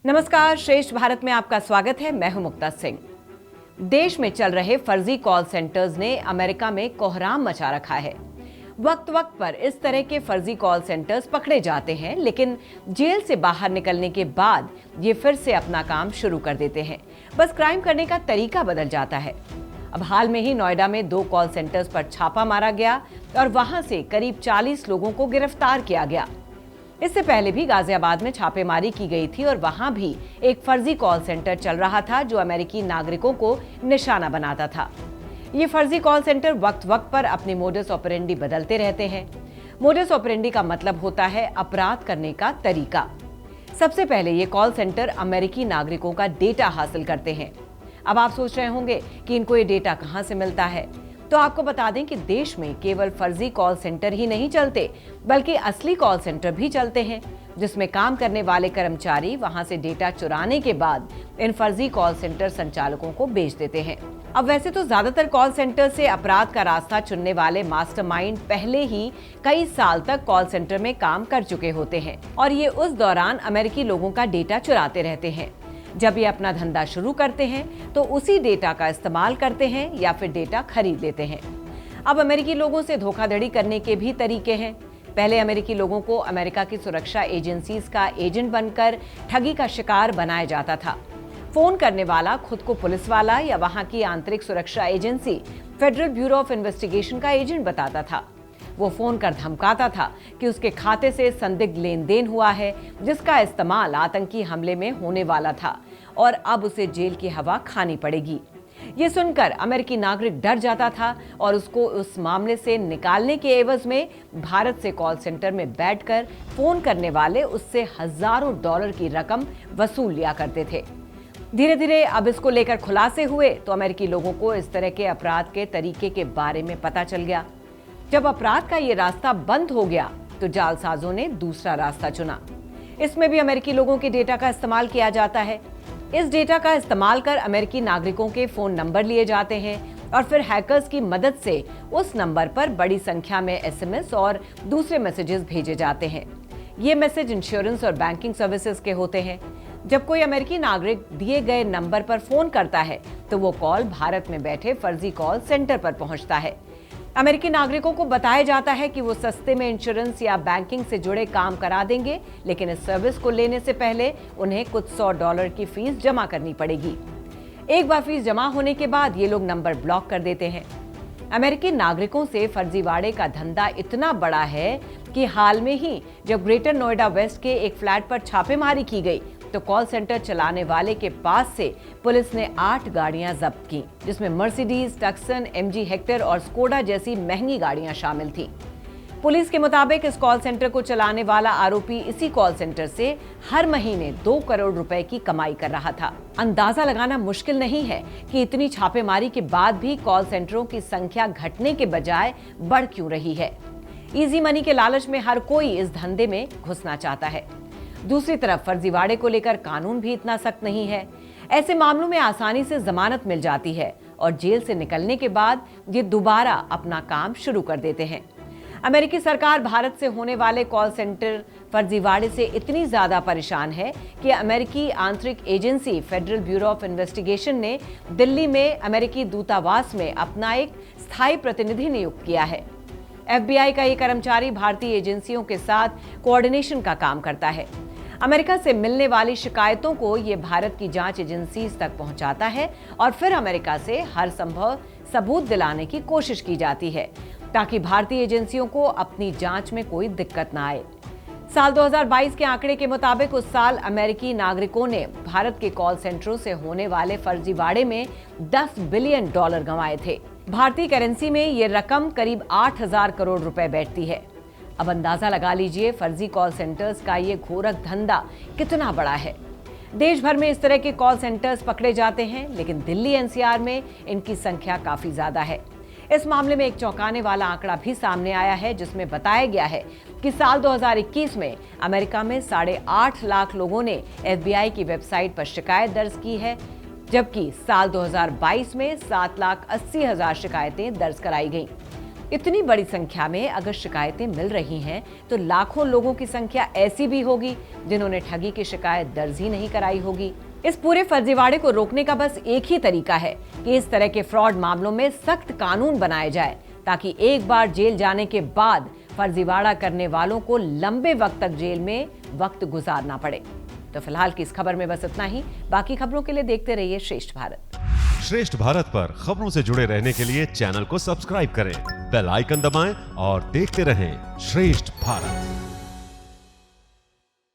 नमस्कार, श्रेष्ठ भारत में आपका स्वागत है। मैं हूं मुक्ता सिंह। देश में चल रहे फर्जी कॉल सेंटर्स ने अमेरिका में कोहराम मचा रखा है। वक्त वक्त पर इस तरह के फर्जी कॉल सेंटर्स पकड़े जाते हैं, लेकिन जेल से बाहर निकलने के बाद ये फिर से अपना काम शुरू कर देते हैं। बस क्राइम करने का तरीका बदल जाता है। अब हाल में ही नोएडा में 2 कॉल सेंटर्स पर छापा मारा गया और वहां से करीब 40 लोगों को गिरफ्तार किया गया। इससे पहले भी गाजियाबाद में छापेमारी की गई थी और वहां भी एक फर्जी कॉल सेंटर चल रहा था जो अमेरिकी नागरिकों को निशाना बनाता था। ये फर्जी कॉल सेंटर वक्त वक्त पर अपनी मोडस ऑपरेंडी बदलते रहते हैं। मोडस ऑपरेंडी का मतलब होता है अपराध करने का तरीका। सबसे पहले ये कॉल सेंटर अमेरिकी नागरिकों का डेटा हासिल करते हैं। अब आप सोच रहे होंगे कि इनको ये डेटा कहां से मिलता है, तो आपको बता दें कि देश में केवल फर्जी कॉल सेंटर ही नहीं चलते, बल्कि असली कॉल सेंटर भी चलते हैं, जिसमें काम करने वाले कर्मचारी वहां से डेटा चुराने के बाद इन फर्जी कॉल सेंटर संचालकों को बेच देते हैं। अब वैसे तो ज्यादातर कॉल सेंटर से अपराध का रास्ता चुनने वाले मास्टरमाइंड पहले ही कई साल तक कॉल सेंटर में काम कर चुके होते हैं और ये उस दौरान अमेरिकी लोगों का डेटा चुराते रहते हैं। जब ये अपना धंधा शुरू करते हैं तो उसी डेटा का इस्तेमाल करते हैं या फिर डेटा खरीद लेते हैं। अब अमेरिकी लोगों से धोखाधड़ी करने के भी तरीके हैं। पहले अमेरिकी लोगों को अमेरिका की सुरक्षा एजेंसीज का एजेंट बनकर ठगी का शिकार बनाया जाता था। फोन करने वाला खुद को पुलिस वाला या वहां की आंतरिक सुरक्षा agency federal bureau of investigation का एजेंट बताता था। वो फोन कर धमकाता था कि उसके खाते से संदिग्ध लेन देन हुआ है, जिसका इस्तेमाल आतंकी हमले में होने वाला था और अब उसे जेल की हवा खानी पड़ेगी। ये सुनकर अमेरिकी नागरिक डर जाता था और उसको उस मामले से निकालने के एवज में भारत से कॉल सेंटर में बैठकर फोन करने वाले उससे हजारों डॉलर की रकम वसूल लिया करते थे। धीरे धीरे अब इसको लेकर खुलासे हुए तो अमेरिकी लोगों को इस तरह के अपराध के तरीके के बारे में पता चल गया। जब अपराध का ये रास्ता बंद हो गया तो जालसाजों ने दूसरा रास्ता चुना। इसमें भी अमेरिकी लोगों के डेटा का इस्तेमाल किया जाता है। इस डेटा का इस्तेमाल कर अमेरिकी नागरिकों के फोन नंबर लिए जाते हैं और फिर हैकर्स की मदद से उस नंबर पर बड़ी संख्या में एसएमएस और दूसरे मैसेजेस भेजे जाते हैं। ये मैसेज इंश्योरेंस और बैंकिंग सर्विसेज के होते हैं। जब कोई अमेरिकी नागरिक दिए गए नंबर पर फोन करता है तो वो कॉल भारत में बैठे फर्जी कॉल सेंटर पर पहुंचता है। अमेरिकी नागरिकों को बताया जाता है कि वो सस्ते में इंश्योरेंस या बैंकिंग से जुड़े काम करा देंगे, लेकिन इस सर्विस को लेने से पहले उन्हें कुछ $100 की फीस जमा करनी पड़ेगी। एक बार फीस जमा होने के बाद ये लोग नंबर ब्लॉक कर देते हैं। अमेरिकी नागरिकों से फर्जीवाड़े का धंधा इतना बड़ा है कि हाल में ही जब ग्रेटर नोएडा वेस्ट के एक फ्लैट पर छापेमारी की गई तो कॉल सेंटर चलाने वाले के पास से पुलिस ने 8 गाड़ियां जब्त की, जिसमें मर्सिडीज, टक्सन, MG हेक्टर और स्कोडा जैसी महंगी गाड़ियां शामिल थीं। पुलिस के मुताबिक इस कॉल सेंटर को चलाने वाला आरोपी इसी कॉल सेंटर से हर महीने 2 करोड़ रुपए की कमाई कर रहा था। अंदाजा लगाना मुश्किल नहीं है कि इतनी छापेमारी के बाद भी कॉल सेंटरों की संख्या घटने के बजाय बढ़ क्यों रही है। इजी मनी के लालच में हर कोई इस धंधे में घुसना चाहता है। दूसरी तरफ फर्जीवाड़े को लेकर कानून भी इतना सख्त नहीं है। ऐसे मामलों में आसानी से जमानत मिल जाती है और जेल से निकलने के बाद ये दोबारा अपना काम शुरू कर देते हैं। अमेरिकी सरकार भारत से होने वाले कॉल सेंटर फर्जीवाड़े से इतनी ज्यादा परेशान है कि अमेरिकी आंतरिक agency federal bureau of investigation ने दिल्ली में अमेरिकी दूतावास में अपना एक स्थायी प्रतिनिधि नियुक्त किया है। FBI का ये कर्मचारी भारतीय एजेंसियों के साथ कोऑर्डिनेशन का काम करता है। अमेरिका से मिलने वाली शिकायतों को ये भारत की जांच एजेंसीज तक पहुंचाता है और फिर अमेरिका से हर संभव सबूत दिलाने की कोशिश की जाती है ताकि भारतीय एजेंसियों को अपनी जांच में कोई दिक्कत ना आए। साल 2022 के आंकड़े के मुताबिक उस साल अमेरिकी नागरिकों ने भारत के कॉल सेंटरों से होने वाले फर्जीवाड़े में $10 बिलियन गंवाए थे। भारतीय करेंसी में ये रकम करीब 8,000 करोड़ रुपए बैठती है। अब अंदाजा लगा लीजिए फर्जी कॉल सेंटर्स का ये घोरक धंधा कितना बड़ा है। देश भर में इस तरह के कॉल सेंटर्स पकड़े जाते हैं, लेकिन दिल्ली NCR में इनकी संख्या काफी ज्यादा है। इस मामले में एक चौंकाने वाला आंकड़ा भी सामने आया है, जिसमें बताया गया है कि साल 2021 में अमेरिका में 8.5 लाख लोगों ने FBI की वेबसाइट पर शिकायत दर्ज की है, जबकि साल 2022 में 7,80,000 शिकायतें दर्ज कराई गईं। इतनी बड़ी संख्या में अगर शिकायतें मिल रही हैं तो लाखों लोगों की संख्या ऐसी भी होगी जिन्होंने ठगी की शिकायत दर्ज ही नहीं कराई होगी। इस पूरे फर्जीवाड़े को रोकने का बस एक ही तरीका है कि इस तरह के फ्रॉड मामलों में सख्त कानून बनाए जाए, ताकि एक बार जेल जाने के बाद फर्जीवाड़ा करने वालों को लंबे वक्त तक जेल में वक्त गुजारना पड़े। तो फिलहाल की इस खबर में बस इतना ही। बाकी खबरों के लिए देखते रहिए श्रेष्ठ भारत। श्रेष्ठ भारत पर खबरों से जुड़े रहने के लिए चैनल को सब्सक्राइब करें, बेल आइकन दबाएं और देखते रहें श्रेष्ठ भारत।